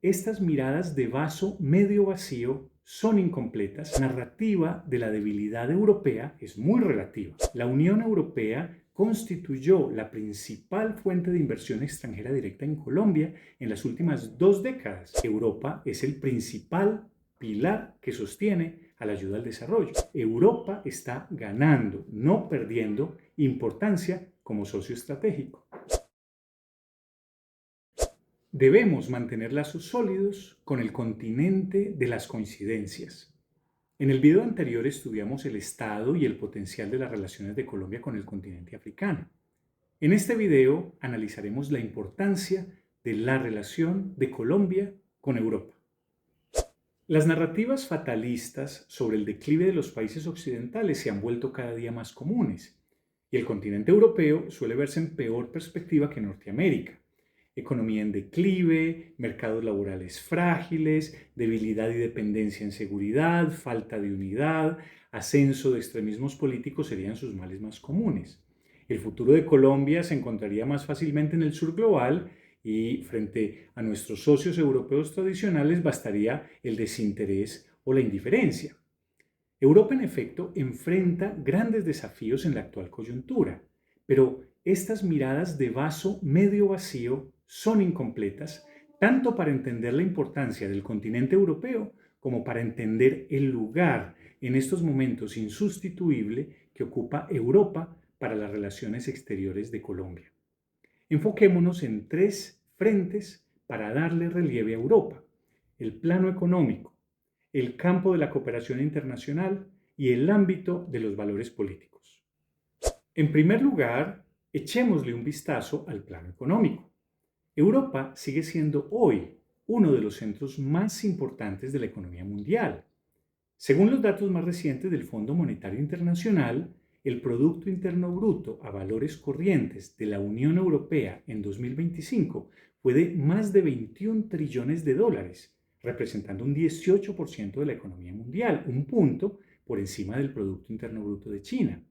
Estas miradas de vaso medio vacío son incompletas. La narrativa de la debilidad europea es muy relativa. La Unión Europea constituyó la principal fuente de inversión extranjera directa en Colombia en las últimas 2 décadas. Europa es el principal pilar que sostiene a la ayuda al desarrollo. Europa está ganando, no perdiendo, importancia como socio estratégico. Debemos mantener lazos sólidos con el continente de las coincidencias. En el video anterior estudiamos el estado y el potencial de las relaciones de Colombia con el continente africano. En este video analizaremos la importancia de la relación de Colombia con Europa. Las narrativas fatalistas sobre el declive de los países occidentales se han vuelto cada día más comunes, y el continente europeo suele verse en peor perspectiva que Norteamérica. Economía en declive, mercados laborales frágiles, debilidad y dependencia en seguridad, falta de unidad, ascenso de extremismos políticos serían sus males más comunes. El futuro de Colombia se encontraría más fácilmente en el sur global y frente a nuestros socios europeos tradicionales bastaría el desinterés o la indiferencia. Europa, en efecto, enfrenta grandes desafíos en la actual coyuntura, pero estas miradas de vaso medio vacío son incompletas tanto para entender la importancia del continente europeo como para entender el lugar en estos momentos insustituible que ocupa Europa para las relaciones exteriores de Colombia. Enfoquémonos en 3 frentes para darle relieve a Europa: el plano económico, el campo de la cooperación internacional y el ámbito de los valores políticos. En primer lugar, echémosle un vistazo al plano económico. Europa sigue siendo hoy uno de los centros más importantes de la economía mundial. Según los datos más recientes del Fondo Monetario Internacional, el Producto Interno Bruto a valores corrientes de la Unión Europea en 2025 fue de más de 21 trillones de dólares, representando un 18% de la economía mundial, un punto por encima del Producto Interno Bruto de China.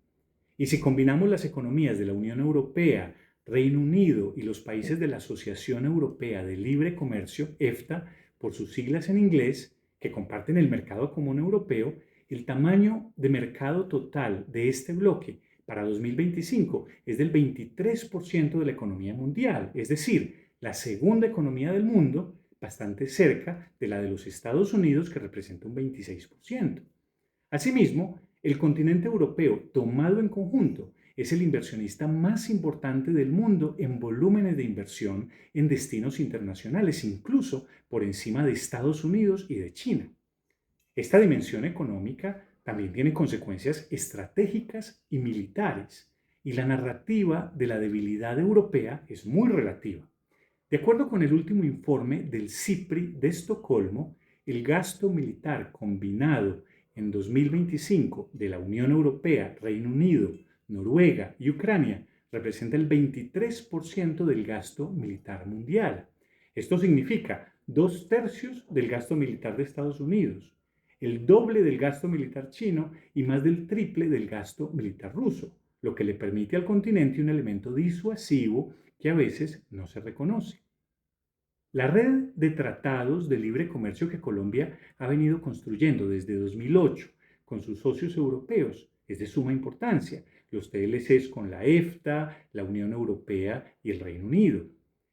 Y si combinamos las economías de la Unión Europea, Reino Unido y los países de la Asociación Europea de Libre Comercio, EFTA, por sus siglas en inglés, que comparten el mercado común europeo, el tamaño de mercado total de este bloque para 2025 es del 23% de la economía mundial, es decir, la segunda economía del mundo, bastante cerca de la de los Estados Unidos, que representa un 26%. Asimismo, el continente europeo, tomado en conjunto, es el inversionista más importante del mundo en volúmenes de inversión en destinos internacionales, incluso por encima de Estados Unidos y de China. Esta dimensión económica también tiene consecuencias estratégicas y militares, y la narrativa de la debilidad europea es muy relativa. De acuerdo con el último informe del CIPRI de Estocolmo, el gasto militar combinado en 2025 de la Unión Europea, Reino Unido, Noruega y Ucrania representa el 23% del gasto militar mundial. Esto significa 2/3 del gasto militar de Estados Unidos, el doble del gasto militar chino y más del triple del gasto militar ruso, lo que le permite al continente un elemento disuasivo que a veces no se reconoce. La red de tratados de libre comercio que Colombia ha venido construyendo desde 2008 con sus socios europeos es de suma importancia, los TLCs con la EFTA, la Unión Europea y el Reino Unido.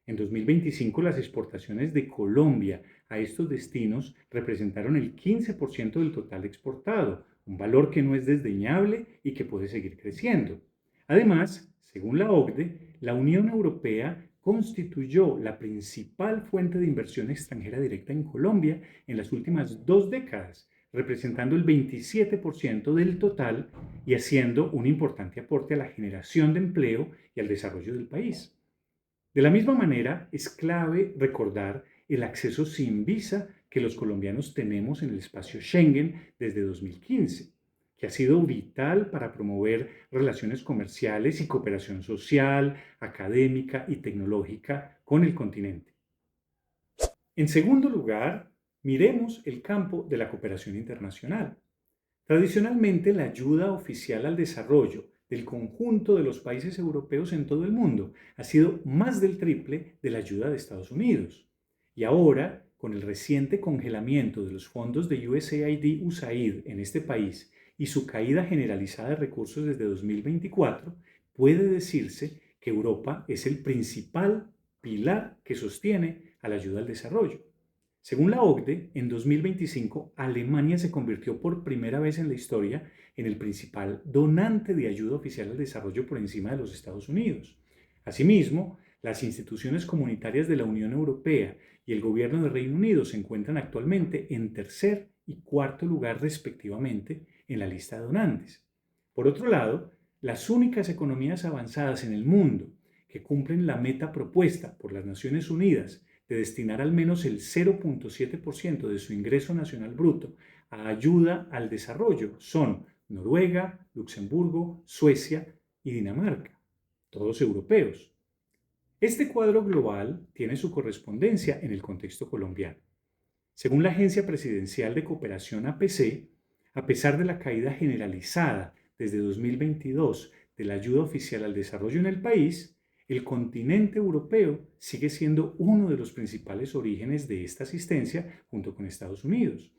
En 2025 las exportaciones de Colombia a estos destinos representaron el 15% del total exportado, un valor que no es desdeñable y que puede seguir creciendo. Además, según la OCDE, la Unión Europea constituyó la principal fuente de inversión extranjera directa en Colombia en las últimas 2 décadas, representando el 27% del total y haciendo un importante aporte a la generación de empleo y al desarrollo del país. De la misma manera, es clave recordar el acceso sin visa que los colombianos tenemos en el espacio Schengen desde 2015, que ha sido vital para promover relaciones comerciales y cooperación social, académica y tecnológica con el continente. En segundo lugar, miremos el campo de la cooperación internacional. Tradicionalmente, la ayuda oficial al desarrollo del conjunto de los países europeos en todo el mundo ha sido más del triple de la ayuda de Estados Unidos. Y ahora, con el reciente congelamiento de los fondos de USAID en este país y su caída generalizada de recursos desde 2024, puede decirse que Europa es el principal pilar que sostiene a la ayuda al desarrollo. Según la OCDE, en 2025 Alemania se convirtió por primera vez en la historia en el principal donante de ayuda oficial al desarrollo por encima de los Estados Unidos. Asimismo, las instituciones comunitarias de la Unión Europea y el gobierno del Reino Unido se encuentran actualmente en tercer y cuarto lugar respectivamente en la lista de donantes. Por otro lado, las únicas economías avanzadas en el mundo que cumplen la meta propuesta por las Naciones Unidas de destinar al menos el 0,7% de su ingreso nacional bruto a ayuda al desarrollo son Noruega, Luxemburgo, Suecia y Dinamarca, todos europeos. Este cuadro global tiene su correspondencia en el contexto colombiano. Según la Agencia Presidencial de Cooperación APC, a pesar de la caída generalizada desde 2022 de la ayuda oficial al desarrollo en el país, el continente europeo sigue siendo uno de los principales orígenes de esta asistencia junto con Estados Unidos.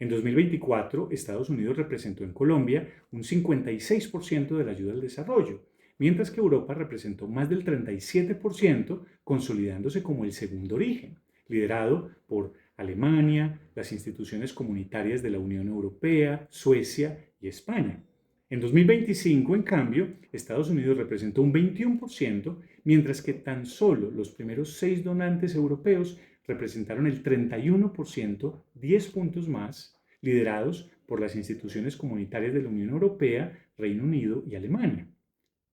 En 2024, Estados Unidos representó en Colombia un 56% de la ayuda al desarrollo, mientras que Europa representó más del 37%, consolidándose como el segundo origen, liderado por Alemania, las instituciones comunitarias de la Unión Europea, Suecia y España. En 2025, en cambio, Estados Unidos representó un 21%, mientras que tan solo los primeros 6 donantes europeos representaron el 31%, 10 puntos más, liderados por las instituciones comunitarias de la Unión Europea, Reino Unido y Alemania.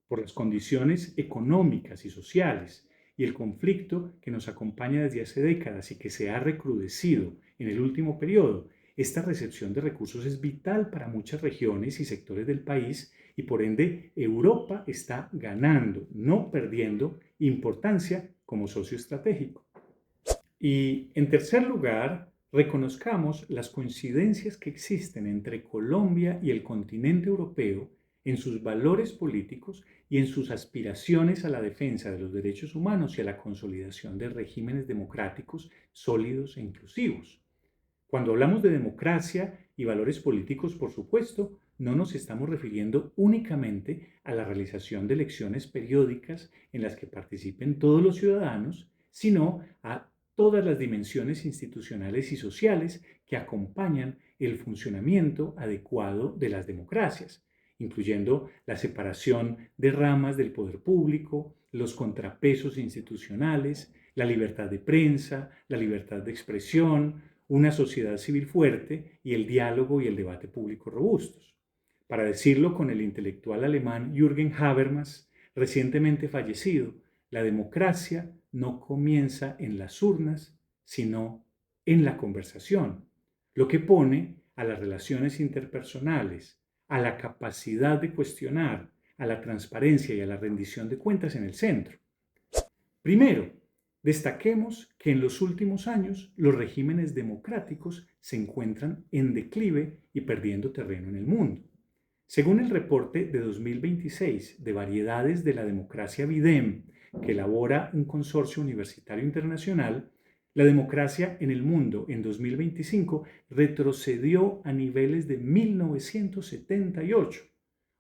Por las condiciones económicas y sociales y el conflicto que nos acompaña desde hace décadas y que se ha recrudecido en el último periodo, esta recepción de recursos es vital para muchas regiones y sectores del país y por ende Europa está ganando, no perdiendo importancia como socio estratégico. Y en tercer lugar, reconozcamos las coincidencias que existen entre Colombia y el continente europeo en sus valores políticos y en sus aspiraciones a la defensa de los derechos humanos y a la consolidación de regímenes democráticos sólidos e inclusivos. Cuando hablamos de democracia y valores políticos, por supuesto, no nos estamos refiriendo únicamente a la realización de elecciones periódicas en las que participen todos los ciudadanos, sino a todas las dimensiones institucionales y sociales que acompañan el funcionamiento adecuado de las democracias, incluyendo la separación de ramas del poder público, los contrapesos institucionales, la libertad de prensa, la libertad de expresión, una sociedad civil fuerte y el diálogo y el debate público robustos. Para decirlo con el intelectual alemán Jürgen Habermas, recientemente fallecido, la democracia no comienza en las urnas, sino en la conversación, lo que pone a las relaciones interpersonales, a la capacidad de cuestionar, a la transparencia y a la rendición de cuentas en el centro. Primero, destaquemos que en los últimos años los regímenes democráticos se encuentran en declive y perdiendo terreno en el mundo. Según el reporte de 2026 de Variedades de la Democracia VIDEM, que elabora un consorcio universitario internacional, la democracia en el mundo en 2025 retrocedió a niveles de 1978.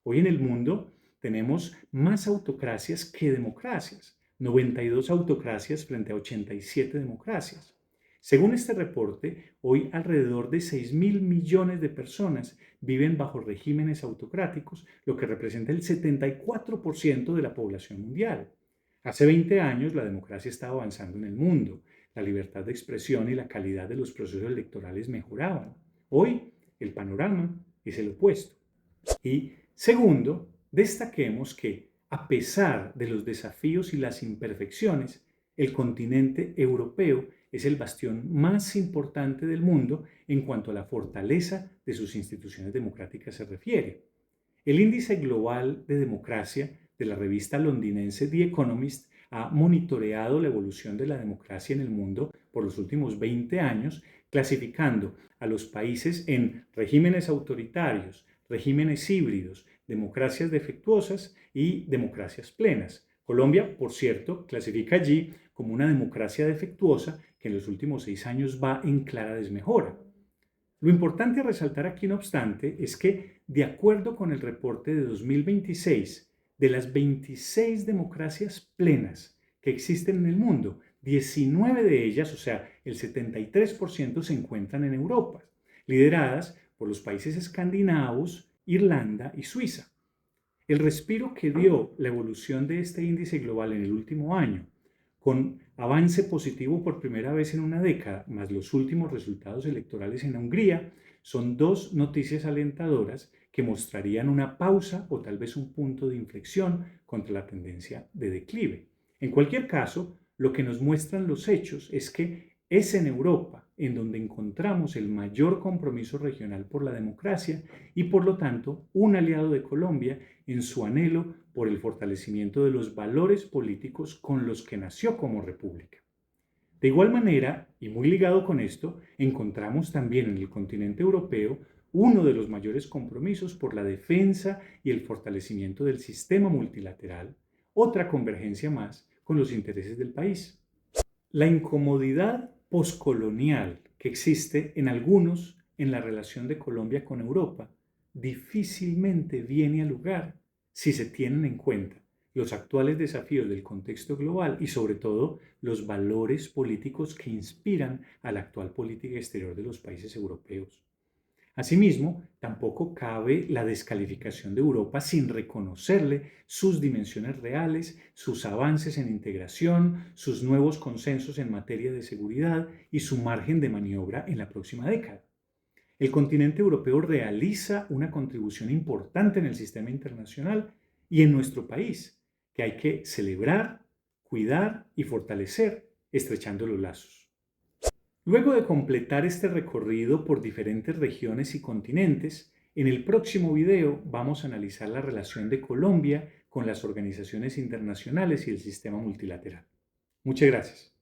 Hoy en el mundo tenemos más autocracias que democracias, 92 autocracias frente a 87 democracias. Según este reporte, hoy alrededor de 6.000 millones de personas viven bajo regímenes autocráticos, lo que representa el 74% de la población mundial. Hace 20 años la democracia estaba avanzando en el mundo, la libertad de expresión y la calidad de los procesos electorales mejoraban. Hoy el panorama es el opuesto. Y segundo, destaquemos que a pesar de los desafíos y las imperfecciones, el continente europeo es el bastión más importante del mundo en cuanto a la fortaleza de sus instituciones democráticas se refiere. El Índice Global de Democracia de la revista londinense The Economist ha monitoreado la evolución de la democracia en el mundo por los últimos 20 años, clasificando a los países en regímenes autoritarios, regímenes híbridos, democracias defectuosas y democracias plenas, Colombia, por cierto, clasifica allí como una democracia defectuosa que en los últimos 6 años va en clara desmejora. Lo importante a resaltar aquí, no obstante, es que, de acuerdo con el reporte de 2026, de las 26 democracias plenas que existen en el mundo, 19 de ellas, o sea, el 73%, se encuentran en Europa, lideradas por los países escandinavos, Irlanda y Suiza. El respiro que dio la evolución de este índice global en el último año, con avance positivo por primera vez en una década, más los últimos resultados electorales en Hungría, son dos noticias alentadoras que mostrarían una pausa o tal vez un punto de inflexión contra la tendencia de declive. En cualquier caso, lo que nos muestran los hechos es que es en Europa en donde encontramos el mayor compromiso regional por la democracia y, por lo tanto, un aliado de Colombia en su anhelo por el fortalecimiento de los valores políticos con los que nació como república. De igual manera, y muy ligado con esto, encontramos también en el continente europeo uno de los mayores compromisos por la defensa y el fortalecimiento del sistema multilateral, otra convergencia más con los intereses del país. La incomodidad poscolonial que existe en algunos en la relación de Colombia con Europa difícilmente viene a lugar si se tienen en cuenta los actuales desafíos del contexto global y, sobre todo, los valores políticos que inspiran a la actual política exterior de los países europeos. Asimismo, tampoco cabe la descalificación de Europa sin reconocerle sus dimensiones reales, sus avances en integración, sus nuevos consensos en materia de seguridad y su margen de maniobra en la próxima década. El continente europeo realiza una contribución importante en el sistema internacional y en nuestro país, que hay que celebrar, cuidar y fortalecer, estrechando los lazos. Luego de completar este recorrido por diferentes regiones y continentes, en el próximo video vamos a analizar la relación de Colombia con las organizaciones internacionales y el sistema multilateral. Muchas gracias.